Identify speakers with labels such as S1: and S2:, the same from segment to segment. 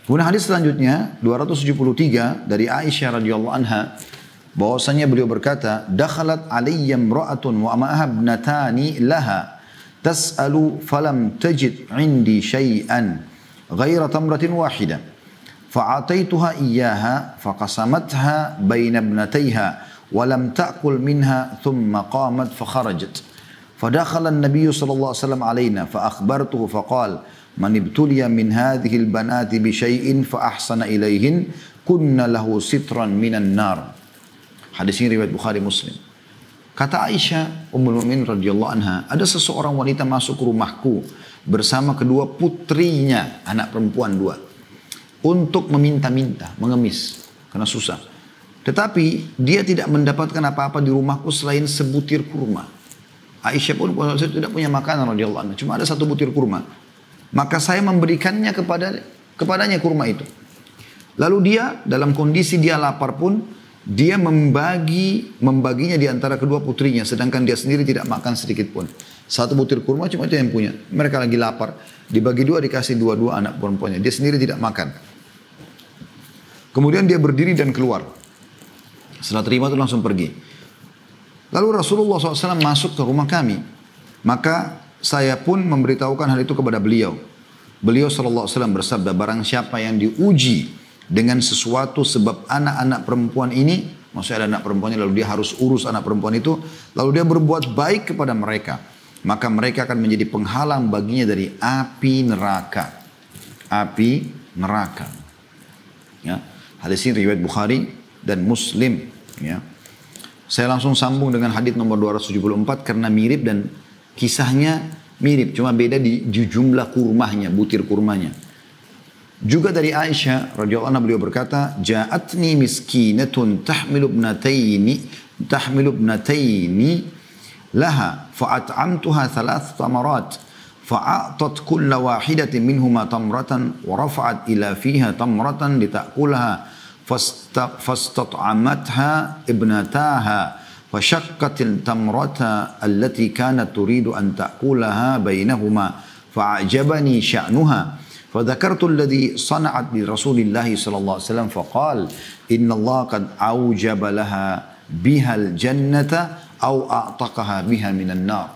S1: Kemudian hadis selanjutnya 273 dari Aisyah radhiyallahu anha bahwasanya beliau berkata, "Dakhalat alayya imra'atun wa ma'aha ibnatani laha tas'alu falam tajid 'indi syai'an ghaira tamratin wahidah. Fa'ataituha iyyaha faqasamatha baina ibnatayha wa lam ta'kul minha thumma qamat fa kharajat. Fadakhala an-nabiy sallallahu alaihi wasallam alaina fa akhbartuhu faqala man ibtuliya min hadhihi al-banati bi syai'in fa ahsana ilaihin kunna lahu sitran minan nar." Hadis ini riwayat Bukhari Muslim. Kata Aisyah Ummul Mukminin radhiyallahu anha, ada seseorang wanita masuk ke rumahku bersama kedua putrinya, anak perempuan dua, untuk meminta-minta, mengemis karena susah. Tetapi dia tidak mendapatkan apa-apa di rumahku selain sebutir kurma. Aisyah pun tidak punya makanan radhiyallahu anha, cuma ada satu butir kurma. Maka saya memberikannya kepadanya kurma itu. Lalu dia dalam kondisi dia lapar pun dia membaginya di antara kedua putrinya, sedangkan dia sendiri tidak makan sedikit pun. Satu butir kurma cuma itu yang punya. Mereka lagi lapar, dibagi dua, dikasih dua-dua anak perempuannya. Dia sendiri tidak makan. Kemudian dia berdiri dan keluar. Setelah terima itu langsung pergi. Lalu Rasulullah SAW masuk ke rumah kami. Maka saya pun memberitahukan hal itu kepada beliau. Beliau SAW bersabda, barang siapa yang diuji dengan sesuatu sebab anak-anak perempuan ini, maksudnya ada anak perempuannya lalu dia harus urus anak perempuan itu, lalu dia berbuat baik kepada mereka, maka mereka akan menjadi penghalang baginya dari api neraka. Api neraka. Ya. Hadis ini riwayat Bukhari dan Muslim. Ya. Saya langsung sambung dengan hadis nomor 274 karena mirip dan kisahnya mirip, cuma beda di jumlah kurmanya, butir kurmanya. Juga dari Aisyah radhiyallahu anha beliau berkata, "Ja'atni miskinatun tahmilu ibnataini laha fa'at'amtuha thalath tamarat fa'atat kulla wahidatin minhuma tamratan wa rafa'at ila fiha tamratan lita'kulaha fastat'amatha ibnataha فشقت التمرة التي كانت تريد أن تأكلها بينهما فأعجبني شأنها فذكرت الذي صنعت لرسول الله صلى الله عليه وسلم فقال إن الله قد أوجب لها بها الجنة أو أعتقها بها من النار."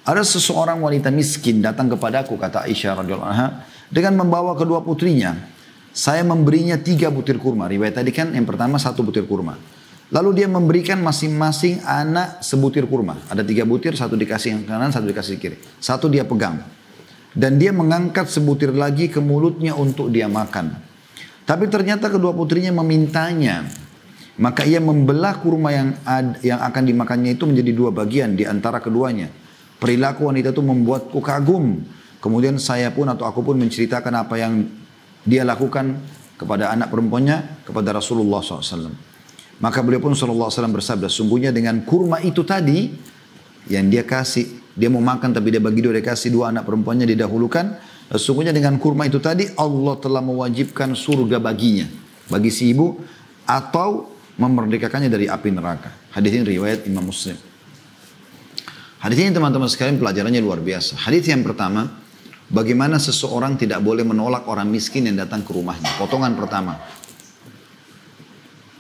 S1: Ada seseorang wanita miskin datang kepadaku, kata Aisyah radhiyallahu anha, dengan membawa kedua putrinya. Saya memberinya 3 butir kurma. Riwayat tadi kan yang pertama 1 butir kurma. Lalu dia memberikan masing-masing anak sebutir kurma. Ada 3 butir, 1 dikasih yang kanan, 1 dikasih kiri. 1 dia pegang. Dan dia mengangkat sebutir lagi ke mulutnya untuk dia makan. Tapi ternyata kedua putrinya memintanya. Maka ia membelah kurma yang akan dimakannya itu menjadi 2 bagian di antara keduanya. Perilaku wanita itu membuatku kagum. Kemudian saya pun atau aku pun menceritakan apa yang dia lakukan kepada anak perempuannya kepada Rasulullah SAW. Maka beliau pun SAW bersabda, sungguhnya dengan kurma itu tadi yang dia kasih, dia mau makan tapi dia bagi 2, dia kasih 2 anak perempuannya didahulukan. Sungguhnya dengan kurma itu tadi Allah telah mewajibkan surga baginya, bagi si ibu, atau memerdekakannya dari api neraka. Hadis ini riwayat Imam Muslim. Hadis ini teman-teman sekalian pelajarannya luar biasa. Hadis yang pertama, bagaimana seseorang tidak boleh menolak orang miskin yang datang ke rumahnya. Potongan pertama.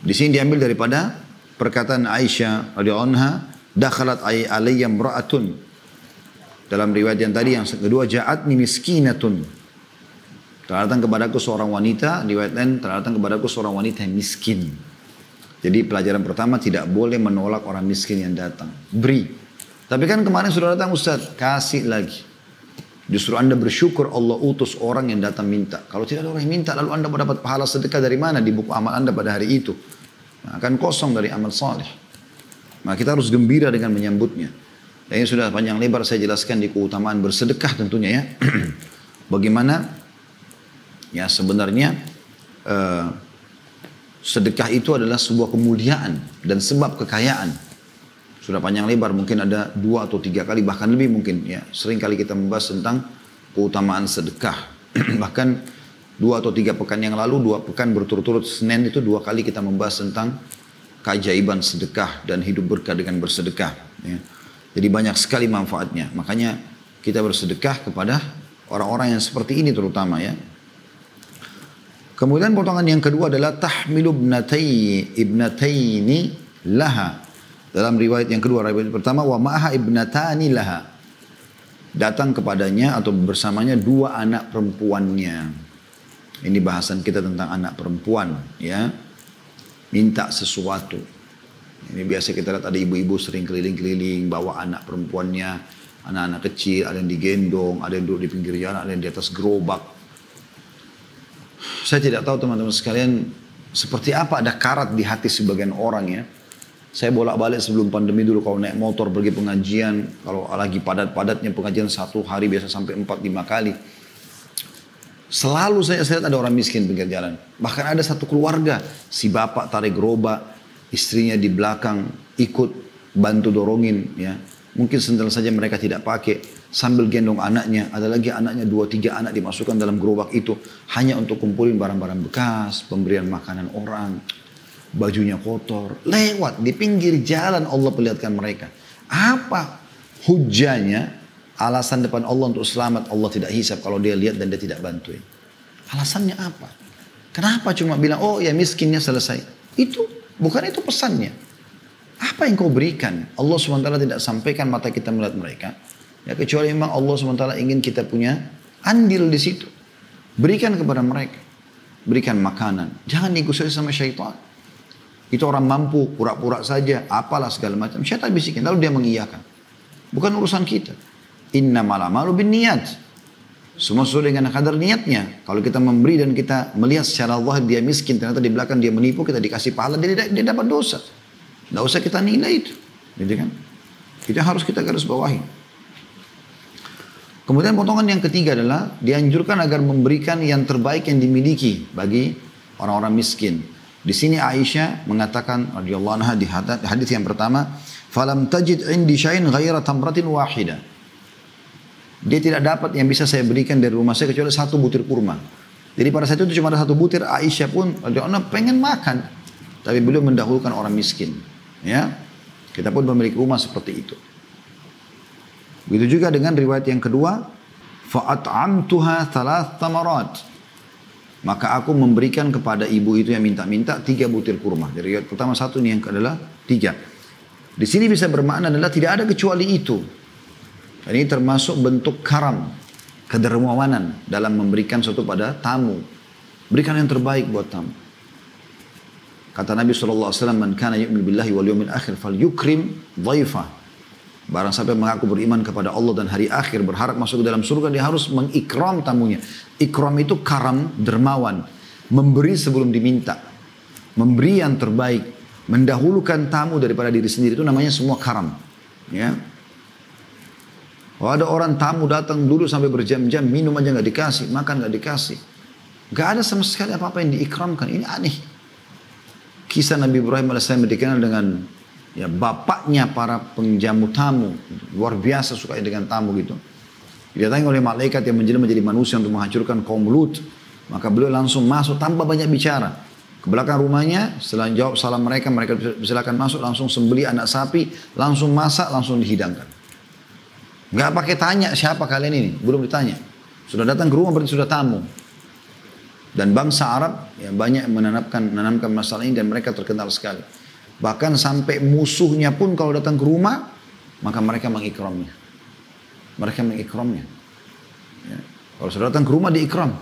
S1: Di sini diambil daripada perkataan Aisyah radhiyallahu anha, dakhalat alayya imra'atun. Dalam riwayat yang tadi yang kedua, ja'atni miskinatun. Telah datang kepadaku seorang wanita, riwayat lain telah datang kepadaku seorang wanita yang miskin. Jadi pelajaran pertama, tidak boleh menolak orang miskin yang datang. Beri. Tapi kan kemarin sudah datang Ustaz, kasih lagi. Justru Anda bersyukur Allah utus orang yang datang minta. Kalau tidak ada orang yang minta, lalu Anda mendapat pahala sedekah dari mana di buku amal Anda pada hari itu? Nah, akan kosong dari amal saleh. Nah, kita harus gembira dengan menyambutnya. Dan ini sudah panjang lebar saya jelaskan di keutamaan bersedekah tentunya ya. Bagaimana ya sebenarnya sedekah itu adalah sebuah kemuliaan dan sebab kekayaan. Sudah panjang lebar, mungkin ada 2 atau 3 kali, bahkan lebih mungkin ya. Sering kali kita membahas tentang keutamaan sedekah. Bahkan 2 atau 3 pekan yang lalu, 2 pekan berturut-turut Senin itu 2 kali kita membahas tentang keajaiban sedekah dan hidup berkah dengan bersedekah. Ya. Jadi banyak sekali manfaatnya. Makanya kita bersedekah kepada orang-orang yang seperti ini terutama ya. Kemudian potongan yang kedua adalah tahmilu ibnataini laha. Dalam riwayat yang kedua, riwayat pertama, wa ma'aha ibnatani laha. Datang kepadanya atau bersamanya dua anak perempuannya. Ini bahasan kita tentang anak perempuan, ya. Minta sesuatu. Ini biasa kita lihat ada ibu-ibu sering keliling-keliling bawa anak perempuannya, anak-anak kecil, ada yang digendong, ada yang duduk di pinggir jalan, ada yang di atas gerobak. Saya tidak tahu teman-teman sekalian seperti apa ada karat di hati sebagian orang, ya. Saya bolak-balik sebelum pandemi dulu kalau naik motor pergi pengajian, kalau lagi padat-padatnya pengajian satu hari biasa sampai 4-5 kali. Selalu saya lihat ada orang miskin pinggir jalan. Bahkan ada satu keluarga, si bapak tarik gerobak, istrinya di belakang ikut bantu dorongin, ya. Mungkin sendal saja mereka tidak pakai, sambil gendong anaknya. Ada lagi anaknya 2-3 anak dimasukkan dalam gerobak itu hanya untuk kumpulin barang-barang bekas, pemberian makanan orang, bajunya kotor. Lewat di pinggir jalan Allah perlihatkan mereka. Apa hujahnya? Alasan depan Allah untuk selamat, Allah tidak hisab kalau dia lihat dan dia tidak bantuin. Alasannya apa? Kenapa cuma bilang, oh ya miskinnya selesai? Itu, bukan itu pesannya. Apa yang kau berikan? Allah SWT tidak sampaikan mata kita melihat mereka. Ya, kecuali memang Allah SWT ingin kita punya andil di situ. Berikan kepada mereka. Berikan makanan. Jangan diikuti sama syaitan. Itu orang mampu, pura-pura saja, apalah segala macam. Syaitan bisikin, lalu dia mengiyakan. Bukan urusan kita. Innamal a'malu binniyat. Semua sesuai dengan kadar niatnya. Kalau kita memberi dan kita melihat secara zahir dia miskin, ternyata di belakang dia menipu, kita dikasih pahala, dia dapat dosa. Tidak usah kita nilai itu. Gitu kan? Itu harus kita garis bawahi. Kemudian potongan yang ketiga adalah dianjurkan agar memberikan yang terbaik yang dimiliki bagi orang-orang miskin. Di sini Aisyah mengatakan radhiyallahu anha di hadis yang pertama, "Falam tajid indi syai'in ghaira tamratin wahidah." Dia tidak dapat yang bisa saya berikan dari rumah saya kecuali 1 butir kurma. Jadi pada saat itu cuma ada 1 butir. Aisyah pun pengen makan, tapi beliau mendahulukan orang miskin. Ya, kita pun memiliki rumah seperti itu. Begitu juga dengan riwayat yang kedua, fa'at'amtuha 3 tamarat. Maka aku memberikan kepada ibu itu yang minta-minta 3 butir kurma. Dari riwayat pertama 1, ini yang adalah 3. Di sini bisa bermakna adalah tidak ada kecuali itu. Ini termasuk bentuk karam, kedermawanan dalam memberikan sesuatu pada tamu. Berikan yang terbaik buat tamu. Kata Nabi SAW, "Man kana yu'minu billahi wal yawmil akhir falyukrim dhaifah." Barang siapa mengaku beriman kepada Allah dan hari akhir, berharap masuk ke dalam surga, dia harus mengikram tamunya. Ikram itu karam, dermawan. Memberi sebelum diminta. Memberi yang terbaik. Mendahulukan tamu daripada diri sendiri, itu namanya semua karam. Ya. Oh, ada orang tamu datang dulu sampai berjam-jam, minum aja nggak dikasih, makan nggak dikasih. Nggak ada sama sekali apa-apa yang diikramkan. Ini aneh. Kisah Nabi Ibrahim AS dikenal dengan ya bapaknya para penjamu tamu. Luar biasa suka dengan tamu gitu. Didatangi oleh malaikat yang menjelma menjadi manusia untuk menghancurkan kaum Lut. Maka beliau langsung masuk tanpa banyak bicara. Ke belakang rumahnya, setelah jawab salam mereka, mereka silakan masuk, langsung sembelih anak sapi, langsung masak, langsung dihidangkan. Nggak pakai tanya siapa kalian ini, belum ditanya. Sudah datang ke rumah berarti sudah tamu. Dan bangsa Arab ya, banyak menanamkan masalah ini dan mereka terkenal sekali. Bahkan sampai musuhnya pun kalau datang ke rumah, maka mereka mengikramnya. Mereka mengikramnya. Ya. Kalau sudah datang ke rumah diikram.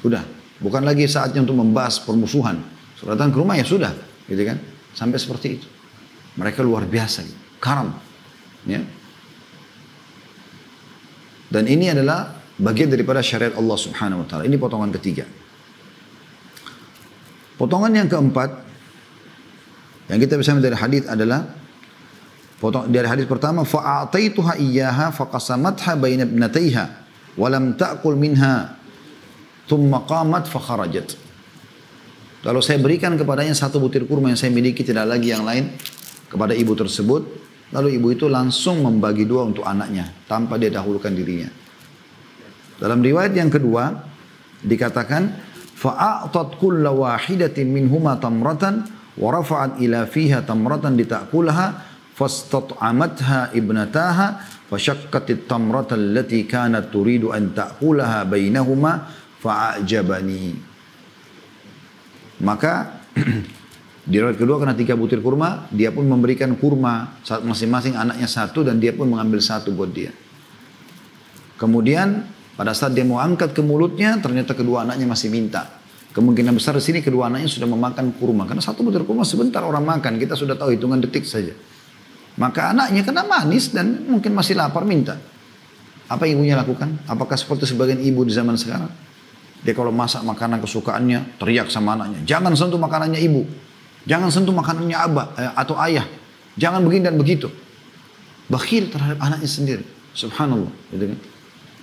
S1: Udah, bukan lagi saatnya untuk membahas permusuhan. Sudah datang ke rumah ya sudah, gitu kan? Sampai seperti itu. Mereka luar biasa, gitu. Karam. Ya. Dan ini adalah bagian daripada syariat Allah Subhanahu wa taala. Ini potongan ketiga. Potongan yang keempat yang kita bisa dari hadis adalah dari hadis pertama, fa'ataituha iyyaha faqasamatha baina ibnatayha wa lam ta'kul minha thumma qamat fa kharajat. Lalu saya berikan kepadanya 1 butir kurma yang saya miliki, tidak lagi yang lain, kepada ibu tersebut. Lalu ibu itu langsung membagi 2 untuk anaknya tanpa dia dahulukan dirinya. Dalam riwayat yang kedua dikatakan fa'atat kulla wahidatin minhuma tamratan wa rafa'at ila fiha tamratan lita'kulaha fastat'amatha ibnataha fashaqqatit tamrata allati kanat turidu an ta'kulaha bainahuma fa'ajabani. Maka di riwayat kedua karena 3 butir kurma, dia pun memberikan kurma masing-masing anaknya 1 dan dia pun mengambil 1 buat dia. Kemudian pada saat dia mau angkat ke mulutnya, ternyata kedua anaknya masih minta. Kemungkinan besar di sini kedua anaknya sudah memakan kurma. Karena 1 butir kurma sebentar orang makan, kita sudah tahu hitungan detik saja. Maka anaknya kena manis dan mungkin masih lapar minta. Apa ibunya lakukan? Apakah seperti sebagian ibu di zaman sekarang? Dia kalau masak makanan kesukaannya, teriak sama anaknya, jangan sentuh makanannya ibu. Jangan sentuh makanannya abah atau ayah. Jangan begini dan begitu. Bakhil terhadap anaknya sendiri. Subhanallah. Gitu kan?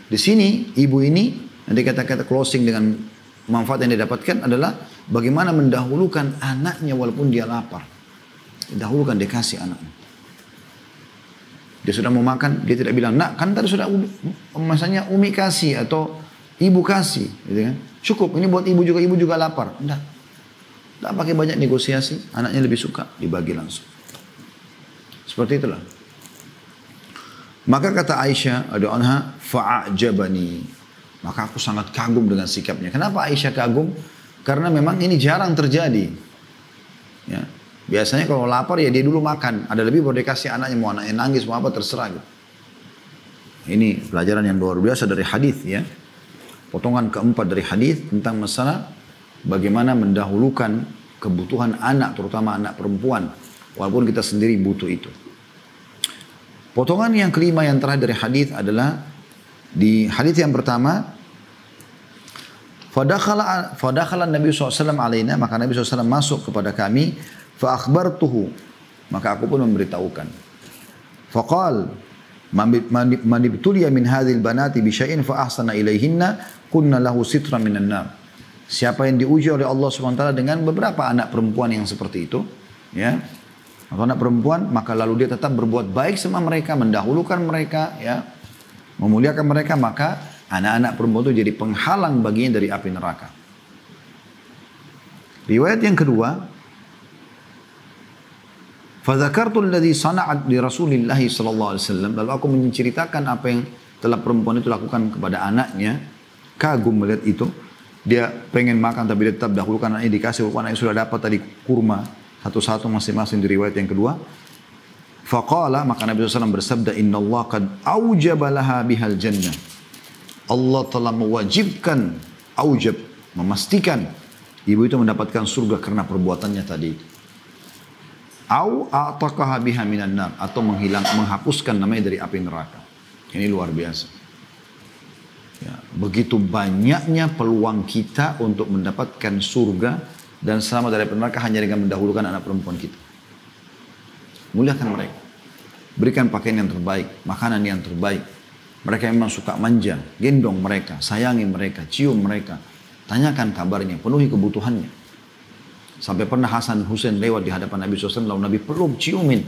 S1: Di sini ibu ini, nanti kata-kata closing dengan manfaat yang didapatkan adalah bagaimana mendahulukan anaknya walaupun dia lapar. Dahulukan dia kasih anaknya. Dia sudah mau makan, dia tidak bilang, nak kan tadi sudah masanya umi kasih atau ibu kasih. Gitu kan? Cukup, ini buat ibu juga lapar. Enggak. Tak pakai banyak negosiasi, anaknya lebih suka dibagi langsung. Seperti itulah. Maka kata Aisyah radhiyallahu anha, fa'ajabani. Maka aku sangat kagum dengan sikapnya. Kenapa Aisyah kagum? Karena memang ini jarang terjadi. Ya. Biasanya kalau lapar ya dia dulu makan. Ada lebih baru dia kasih anaknya, mau anaknya nangis, mau apa terserah. Gitu. Ini pelajaran yang luar biasa dari hadis ya. Potongan keempat dari hadis tentang masalah bagaimana mendahulukan kebutuhan anak, terutama anak perempuan. Walaupun kita sendiri butuh itu. Potongan yang kelima yang terakhir dari hadis adalah di hadis yang pertama, Fadakhala Nabi SAW alaina, maka Nabi SAW masuk kepada kami, fa akhbartuhu, maka aku pun memberitahukan. Faqal, man ibtuliya min hadhil banati bi syai'in fa ahsana ilaihinna kunna lahu sitran minan nar. Siapa yang diuji oleh Allah SWT dengan beberapa anak perempuan yang seperti itu, ya, atau anak perempuan, maka lalu dia tetap berbuat baik sama mereka, mendahulukan mereka, ya, memuliakan mereka, maka anak-anak perempuan itu jadi penghalang baginya dari api neraka. Riwayat yang kedua, fadzakartu alladhi sana'at li Rasulillah sallallahu alaihi wasallam, lalu aku menceritakan apa yang telah perempuan itu lakukan kepada anaknya. Kagum melihat itu. Dia pengen makan tapi dia tetap dahulukan anaknya, dikasih walaupun anaknya sudah dapat tadi kurma satu-satu masing-masing di riwayat yang kedua. Faqala, maka Nabi SAW bersabda, Inna Allah qad awjaba laha bihal jannah. Allah telah mewajibkan, aujab, memastikan ibu itu mendapatkan surga karena perbuatannya tadi. Au a'taqaha biha minan nar, atau menghapuskan namanya dari api neraka. Ini luar biasa. Ya, begitu banyaknya peluang kita untuk mendapatkan surga dan selamat dari neraka hanya dengan mendahulukan anak perempuan kita. Muliakan mereka. Berikan pakaian yang terbaik, makanan yang terbaik. Mereka memang suka manja, gendong mereka, sayangi mereka, cium mereka. Tanyakan kabarnya, penuhi kebutuhannya. Sampai pernah Hasan Husain lewat di hadapan Nabi SAW, lalu Nabi peluk, ciumin.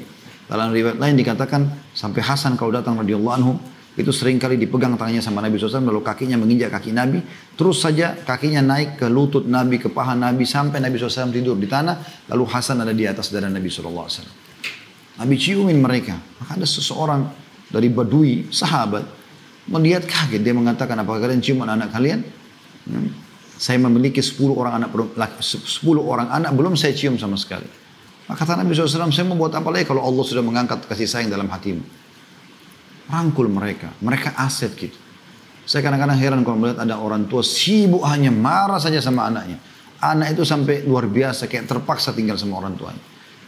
S1: Dalam riwayat lain dikatakan, sampai Hasan kalau datang radhiyallahu anhu, itu seringkali dipegang tangannya sama Nabi SAW, lalu kakinya menginjak kaki Nabi, terus saja kakinya naik ke lutut Nabi, ke paha Nabi, sampai Nabi SAW tidur di tanah, lalu Hasan ada di atas dada Nabi SAW. Nabi ciumin mereka. Maka ada seseorang dari Badui, sahabat, melihat kaget, dia mengatakan, apakah kalian cium anak kalian? Saya memiliki 10 orang anak, belum saya cium sama sekali. Maka kata Nabi SAW, saya mau buat apa lagi kalau Allah sudah mengangkat kasih sayang dalam hatimu? Rangkul mereka, mereka aset gitu. Saya kadang-kadang heran kalau melihat ada orang tua sibuk hanya marah saja sama anaknya. Anak itu sampai luar biasa, kayak terpaksa tinggal sama orang tuanya.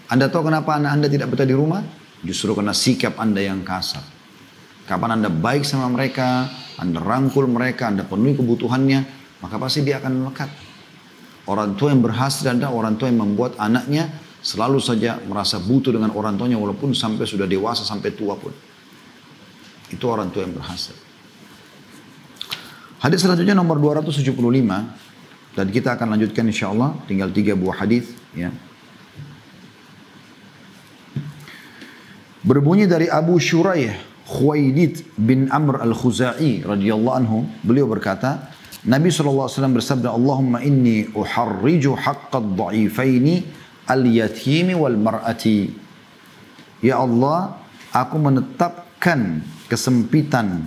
S1: Anda tahu kenapa anak Anda tidak betah di rumah? Justru karena sikap Anda yang kasar. Kapan Anda baik sama mereka, Anda rangkul mereka, Anda penuhi kebutuhannya, maka pasti dia akan melekat. Orang tua yang berhasil adalah orang tua yang membuat anaknya selalu saja merasa butuh dengan orang tuanya walaupun sampai sudah dewasa, sampai tua pun. Itu orang tua yang berhasil. Hadis selanjutnya nomor 275 dan kita akan lanjutkan insyaallah, tinggal 3 buah hadis ya. Berbunyi dari Abu Shuraih Khuwailid bin Amr al-Khuzai radhiyallahu anhu, beliau berkata, Nabi SAW bersabda, Allahumma inni uharriju haqqad dha'ifaini al-yatimi wal mar'ati. Ya Allah, aku menetapkan kesempitan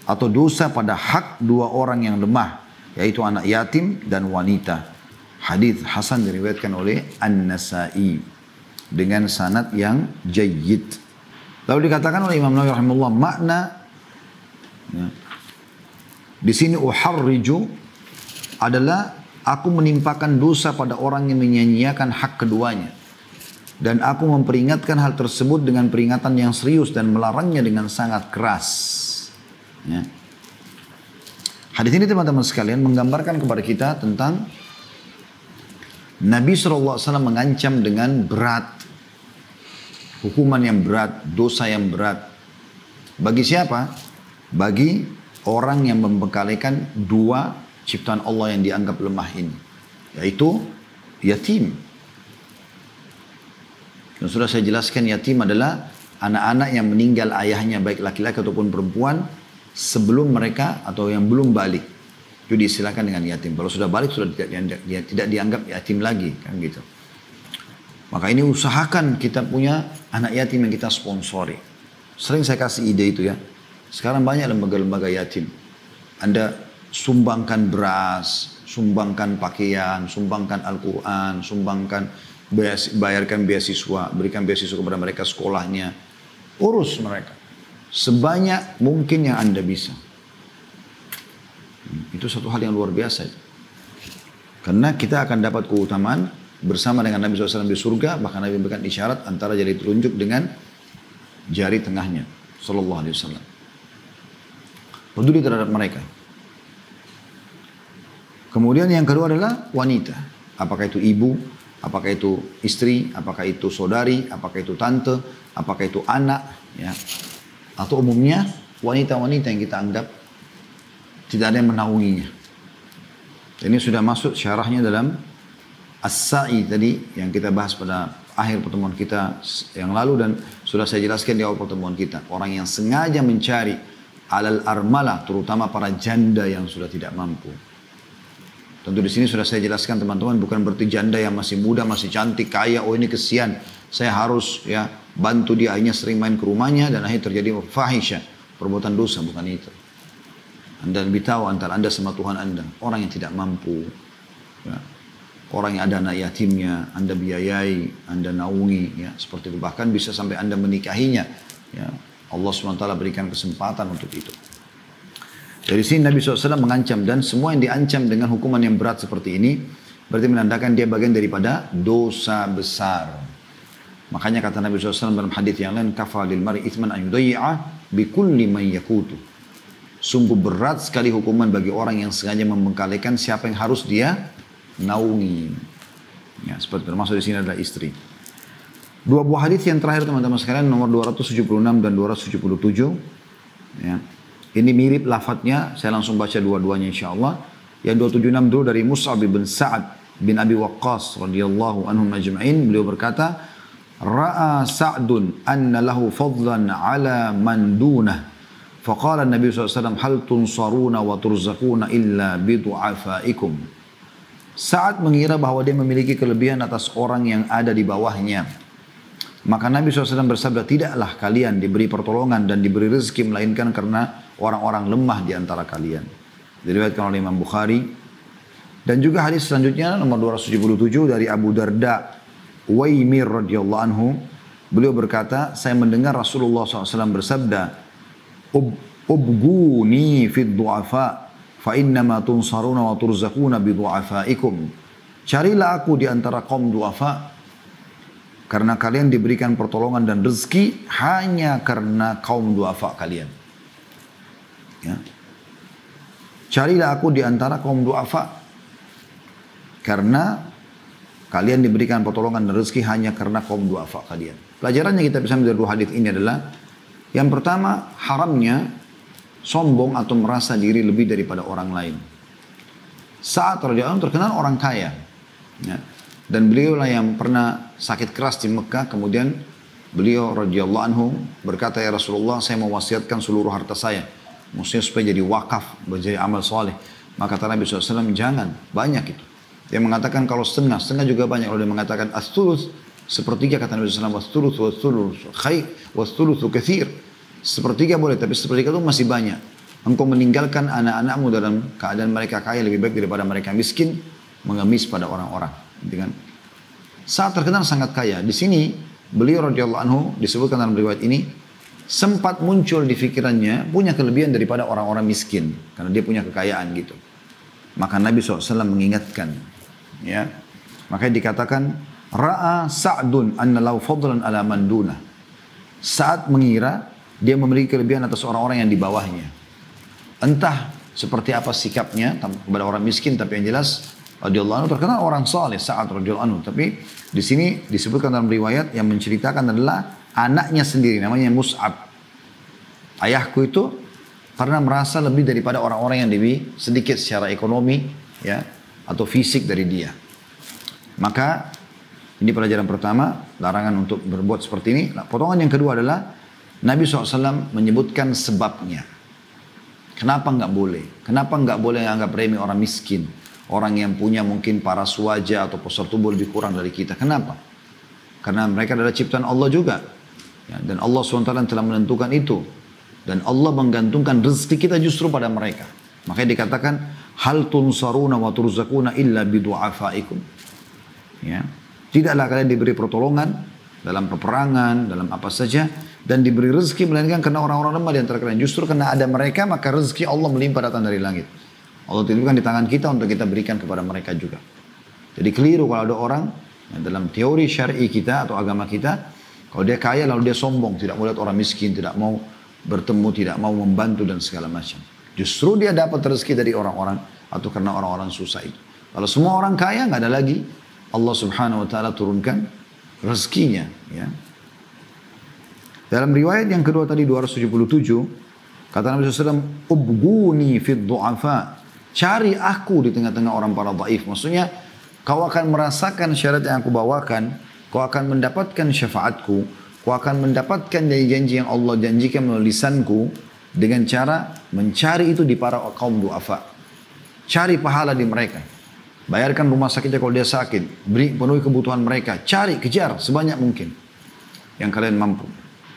S1: atau dosa pada hak 2 orang yang lemah, yaitu anak yatim dan wanita. Hadis hasan diriwayatkan oleh An-Nasa'i dengan sanad yang jayyid. Lalu dikatakan oleh Imam Nawawi rahimahullah, makna ya, di sini uharriju adalah aku menimpakan dosa pada orang yang menyanyiakan hak keduanya. Dan aku memperingatkan hal tersebut dengan peringatan yang serius dan melarangnya dengan sangat keras. Ya. Hadis ini teman-teman sekalian menggambarkan kepada kita tentang Nabi SAW mengancam dengan berat. Hukuman yang berat, dosa yang berat. Bagi siapa? Bagi orang yang membekalikan dua ciptaan Allah yang dianggap lemah ini. Yaitu yatim. Dan sudah saya jelaskan yatim adalah anak-anak yang meninggal ayahnya baik laki-laki ataupun perempuan sebelum mereka atau yang belum balik. Itu diistilahkan dengan yatim. Kalau sudah balik sudah tidak dianggap yatim lagi, kan gitu. Maka ini usahakan kita punya anak yatim yang kita sponsori. Sering saya kasih ide itu ya. Sekarang banyak lembaga-lembaga yatim. Anda sumbangkan beras, sumbangkan pakaian, sumbangkan Al-Quran, sumbangkan bayarkan beasiswa, berikan beasiswa kepada mereka sekolahnya. Urus mereka. Sebanyak mungkin yang Anda bisa. Itu satu hal yang luar biasa. Karena kita akan dapat keutamaan bersama dengan Nabi SAW di surga. Bahkan Nabi memberikan isyarat antara jari telunjuk dengan jari tengahnya. Sallallahu alaihi wasallam. Peduli terhadap mereka. Kemudian yang kedua adalah wanita. Apakah itu ibu, apakah itu istri, apakah itu saudari, apakah itu tante, apakah itu anak. Ya. Atau umumnya wanita-wanita yang kita anggap tidak ada yang menaunginya. Ini sudah masuk syarahnya dalam As-Sa'i tadi yang kita bahas pada akhir pertemuan kita yang lalu dan sudah saya jelaskan di awal pertemuan kita. Orang yang sengaja mencari alal armalah, terutama para janda yang sudah tidak mampu. Tentu di sini sudah saya jelaskan teman-teman, bukan berarti janda yang masih muda, masih cantik, kaya, oh ini kesian, saya harus ya bantu dia, akhirnya sering main ke rumahnya dan akhirnya terjadi fahisyah, perbuatan dosa, bukan itu. Anda lebih tahu antara Anda sama Tuhan Anda. Orang yang tidak mampu. Ya. Orang yang ada anak yatimnya. Anda biayai. Anda naungi. Ya. Seperti itu. Bahkan bisa sampai Anda menikahinya. Ya. Allah SWT berikan kesempatan untuk itu. Dari sini Nabi SAW mengancam. Dan semua yang diancam dengan hukuman yang berat seperti ini. Berarti menandakan dia bagian daripada dosa besar. Makanya kata Nabi SAW dalam hadis yang lain. Kafa lil mar'i ithman an yudayya'a bikulli man yakutu. Sungguh berat sekali hukuman bagi orang yang sengaja membengkalikan siapa yang harus dia naungi. Ya, seperti termasuk di sini adalah istri. Dua buah hadis yang terakhir teman-teman sekalian nomor 276 dan 277. Ya. Ini mirip lafadznya, saya langsung baca dua-duanya insyaallah. Yang 276 dulu dari Mus'ab bin Sa'ad bin Abi Waqqas radhiyallahu anhum ajma'in, beliau berkata, "Ra'a Sa'dun anna lahu fadlan 'ala man dunah." Faqala Nabi SAW, hal tunsaruna wa turzakuna illa bidu'afaikum. Saat mengira bahwa dia memiliki kelebihan atas orang yang ada di bawahnya. Maka Nabi SAW bersabda, tidaklah kalian diberi pertolongan dan diberi rezeki melainkan karena orang-orang lemah di antara kalian. Diriwayatkan oleh Imam Bukhari. Dan juga hadis selanjutnya nomor 277 dari Abu Darda Uwaimir radhiyallahu anhu. Beliau berkata, saya mendengar Rasulullah SAW bersabda, Ubguni fid du'afa fa innama tunsaruna wa turzakuna bi du'afaikum. Carilah aku di antara kaum du'afa karena kalian diberikan pertolongan dan rezeki hanya karena kaum du'afa kalian. Ya. Carilah aku di antara kaum du'afa karena kalian diberikan pertolongan dan rezeki hanya karena kaum du'afa kalian. Pelajarannya kita bisa mengambil dua hadis ini adalah yang pertama, haramnya sombong atau merasa diri lebih daripada orang lain. Saat radhiyallahu anhu terkenal orang kaya. Ya. Dan beliau lah yang pernah sakit keras di Mekah. Kemudian beliau radhiyallahu anhu berkata, ya Rasulullah, saya mau wasiatkan seluruh harta saya. Maksudnya supaya jadi wakaf, menjadi amal soleh. Maka kata Nabi SAW, jangan, banyak itu. Dia mengatakan kalau setengah, setengah juga banyak. Kalau dia mengatakan as-thuluth, sepertiga kata Nabi SAW, was-thuluth khair, was-thuluthu kathir. Sepertiga boleh, tapi sepertiga itu masih banyak. engkau meninggalkan anak-anakmu dalam keadaan mereka kaya lebih baik daripada mereka miskin, mengemis pada orang-orang. Gitu kan? Saat terkenal sangat kaya. Di sini beliau radhiyallahu anhu disebutkan dalam riwayat ini sempat muncul di pikirannya punya kelebihan daripada orang-orang miskin karena dia punya kekayaan gitu. Maka Nabi SAW mengingatkan, ya, makanya dikatakan ra'a Sa'dun anna lau fadlan ala man dunah. Saat mengira dia memiliki kelebihan atas orang-orang yang di bawahnya. Entah seperti apa sikapnya kepada orang miskin, tapi yang jelas radhiyallahu anhu terkenal orang saleh Sa'ad radhiyallahu anhu. Tapi di sini disebutkan dalam riwayat yang menceritakan adalah anaknya sendiri, namanya Mus'ab. Ayahku itu karena merasa lebih daripada orang-orang yang lebih sedikit secara ekonomi, ya, atau fisik dari dia. Maka ini pelajaran pertama, larangan untuk berbuat seperti ini. Nah, potongan yang kedua adalah Nabi SAW menyebutkan sebabnya. Kenapa nggak boleh? Kenapa nggak boleh anggap remeh orang miskin? Orang yang punya mungkin paras wajah atau postur tubuh lebih kurang dari kita. Kenapa? Karena mereka adalah ciptaan Allah juga. Ya, dan Allah SWT telah menentukan itu. Dan Allah menggantungkan rezeki kita justru pada mereka. Makanya dikatakan, hal tunsaruna wa turzakuna illa bidu'afaikum. Ya. Tidaklah kalian diberi pertolongan dalam peperangan, dalam apa saja. Dan diberi rezeki melainkan karena orang-orang lemah di antara kalian. Justru karena ada mereka, maka rezeki Allah melimpah datang dari langit. Allah titipkan di tangan kita untuk kita berikan kepada mereka juga. Jadi keliru kalau ada orang yang dalam teori syar'i kita atau agama kita, kalau dia kaya lalu dia sombong, tidak mau lihat orang miskin, tidak mau bertemu, tidak mau membantu dan segala macam. Justru dia dapat rezeki dari orang-orang atau karena orang-orang susah itu. Kalau semua orang kaya nggak ada lagi Allah Subhanahu Wa Taala turunkan rezekinya. Ya. Dalam riwayat yang kedua tadi 277 kata Nabi SAW, ubguni fid du'afa, cari aku di tengah-tengah orang para dhaif. Maksudnya kau akan merasakan syariat yang aku bawakan. Kau akan mendapatkan syafaatku. Kau akan mendapatkan janji-janji yang Allah janjikan melalui lisanku dengan cara mencari itu di para kaum du'afa. Cari pahala di mereka. Bayarkan rumah sakitnya kalau dia sakit. Penuhi kebutuhan mereka. Cari, kejar sebanyak mungkin yang kalian mampu.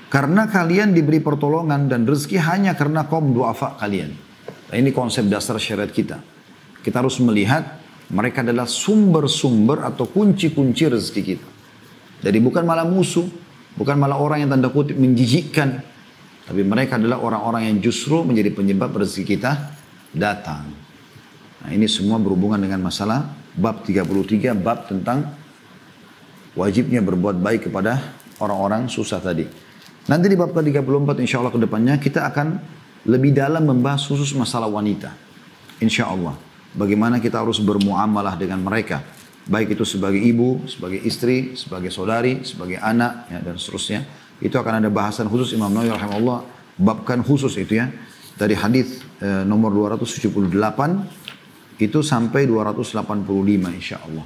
S1: Karena kalian diberi pertolongan dan rezeki hanya karena kaum du'afa kalian. Nah, ini konsep dasar syariat kita. Kita harus melihat mereka adalah sumber-sumber atau kunci-kunci rezeki kita. Jadi bukan malah musuh, bukan malah orang yang tanda kutip menjijikkan. Tapi mereka adalah orang-orang yang justru menjadi penyebab rezeki kita datang. Nah, ini semua berhubungan dengan masalah bab 33, bab tentang wajibnya berbuat baik kepada orang-orang susah tadi. Nanti di bab ke-34 insya Allah ke depannya kita akan lebih dalam membahas khusus masalah wanita. Insya Allah. Bagaimana kita harus bermuamalah dengan mereka. Baik itu sebagai ibu, sebagai istri, sebagai saudari, sebagai anak, ya, dan seterusnya. Itu akan ada bahasan khusus Imam Nawawi rahimahullah babkan khusus itu ya. Dari hadis nomor 278 itu sampai 285 insya Allah.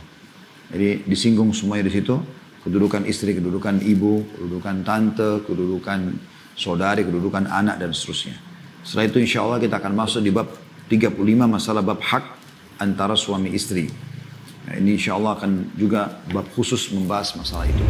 S1: Jadi disinggung semuanya di situ. Kedudukan istri, kedudukan ibu, kedudukan tante, kedudukan saudari, kedudukan anak, dan seterusnya. Setelah itu insya Allah kita akan masuk di bab 35 masalah bab hak antara suami istri. Nah, ini insya Allah akan juga bab khusus membahas masalah itu.